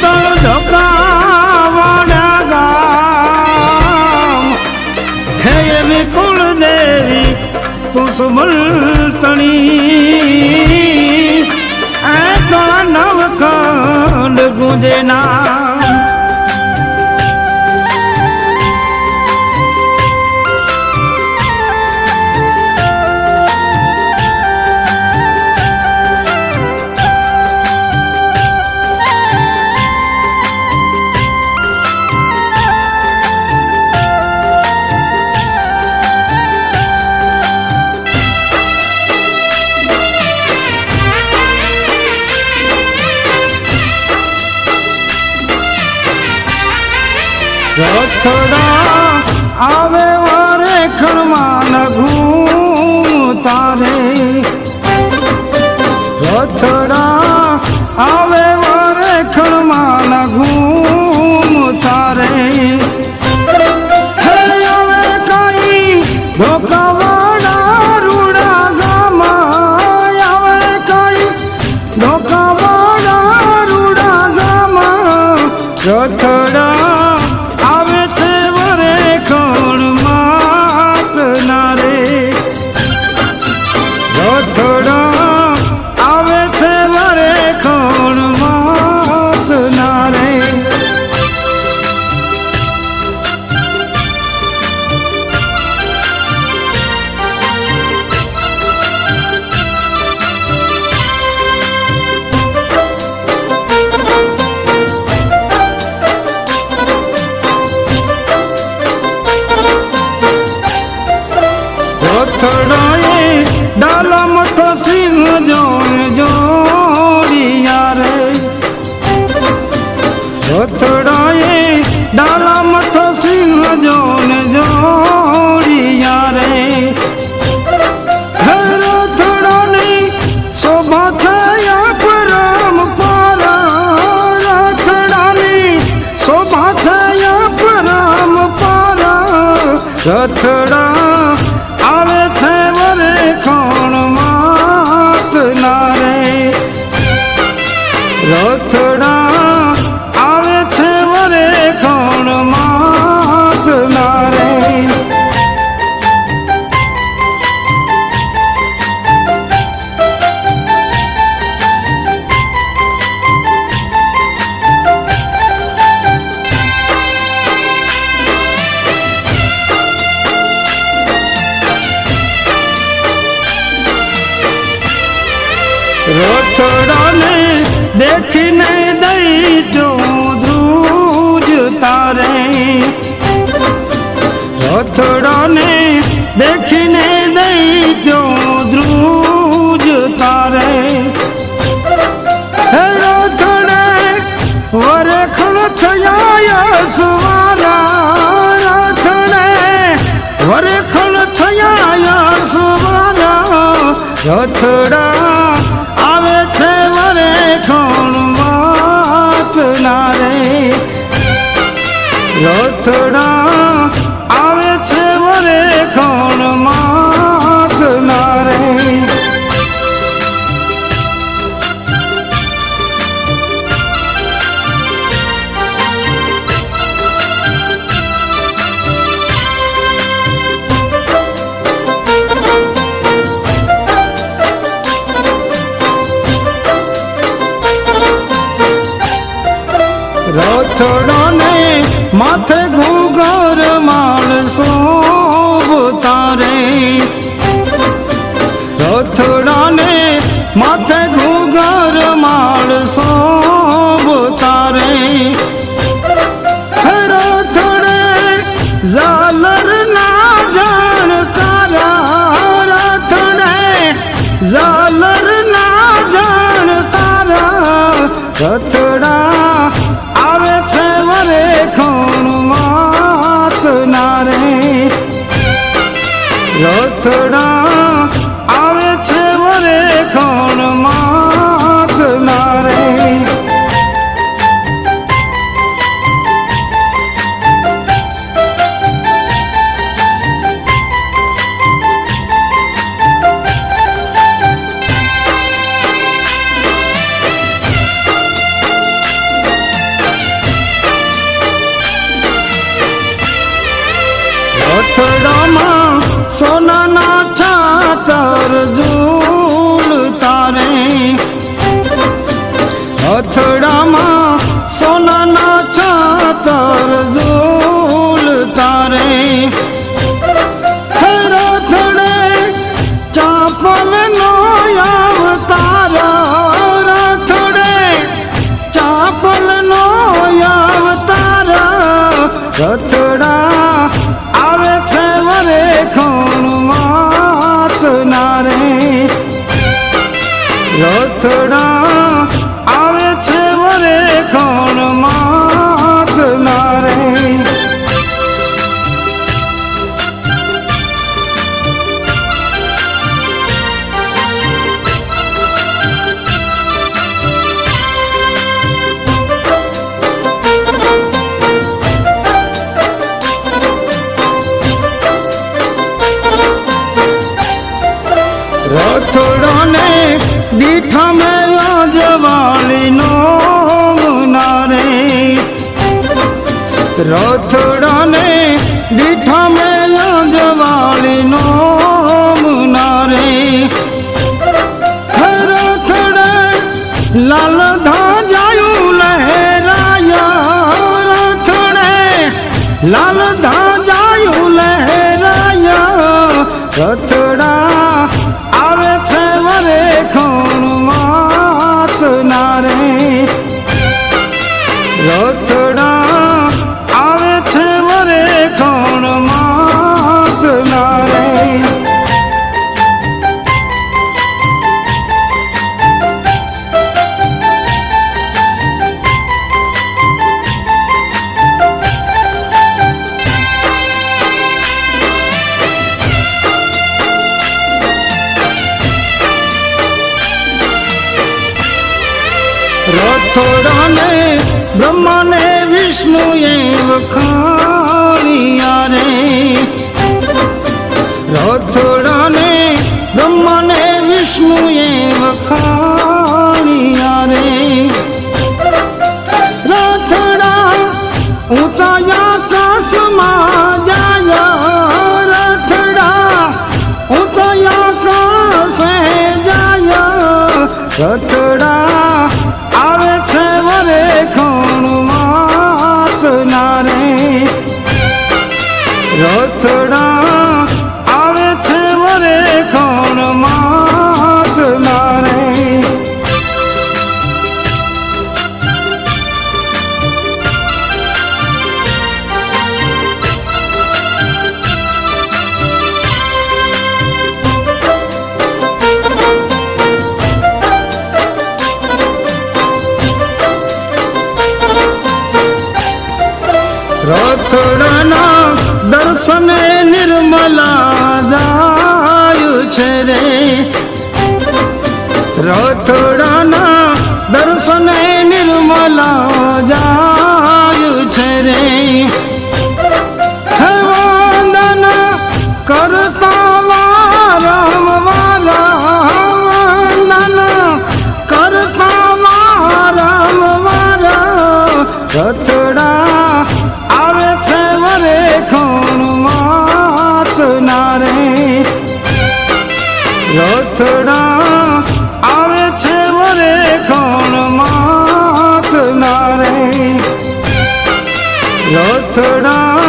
શીતળ ધોકાવાળા ગામ હે એવી કુળદેવી તું સુમલતણી એ તો નવખંડ ગુંજે નામ રથડા આવે વારે ખણમાં ઘૂમ તારે રથડા આવે વારે ખણમાં ઘૂમ તારે હવે કઈ ધોકાવાળા રૂડા ગામાં આવે કઈ ધોકાવાળા રૂડા ગામાં રથડા રથડાએ ડાલમ તો સિંહ જોડિયા રે રથડાએ ડાલમ તો સિંહ જોડિયા રે રથડાની શોભા થયા પરમ પારા રથડાની શોભા થયા પરમ પારા રથડા આવે છે વરે ખણ માત નારે રથડા આવે છે વરે ખણ માત નારે રથડાને દેખીને દઈ જો ધ્રુજ તારે રથડાને દેખીને દઈ જો ધ્રુજ તારે રથડે વરેખણ થયા સુવારા રથડે વરેખણ થયા સુવારા રથડા આવે છે વરે ખણ માત નારે રથડા આવે છે વરે ખણ માત નારે રથડાને માથે ઘૂઘર માણસો તારે રથડાને માથે ઘૂઘર માણસો તારે રથડે ઝાલર ના જાણકારા રથડે ઝાલર ના જાણકારા રથડા આવે છે વરે ખણ માત નારે રથડા આવે છે વરે ખણ માત નારે છાતર ઝૂલતા રે અથડામાં સોનાના છાતર ઝૂલતા રે રથડે ચાપલ નો અવતાર રથડે ચાપલ નો અવતાર રથડા આવે છે વરે ખોણ માતના રે રથડા આવે છે વરે ખોણ માતના રે રથડાને દીઠા મેં આજવાળી નો મુનારે રથડાને દીઠા મેં આજવાળી નો મુનારે રથડે લાલ ધાજાયું લહેરાયા રથડે લાલ ધાજાયું લહેરાયા રથડા આવે છે વરે ખોણ માતના રે રથડા આવે છે વરે ખોણ માતના રે રથડાને બ્રહ્માને વિષ્ણુએ વખાણ્યા રે રથડાને બ્રહ્માને વિષ્ણુએ વખાણ્યા રે રથડા ઊંચા આકાશમાં જાય રથડા ઊંચા આકાશે જાય રથડા આવે છે વરે ખોણ માતના રે રથડા આવે છે વરે ખોણ માતના રે રથડાના દર્શને નિર્મલા જાય છે રે રથડાના દર્શને નિર્મલા જાય છે રે વંદન કરતા વારંવારા વંદન કરતા વારંવારા રથડા આવે છે વરે ખોણ માતના રે રથડા આવે છે વરે ખોણ માતના રે રથડા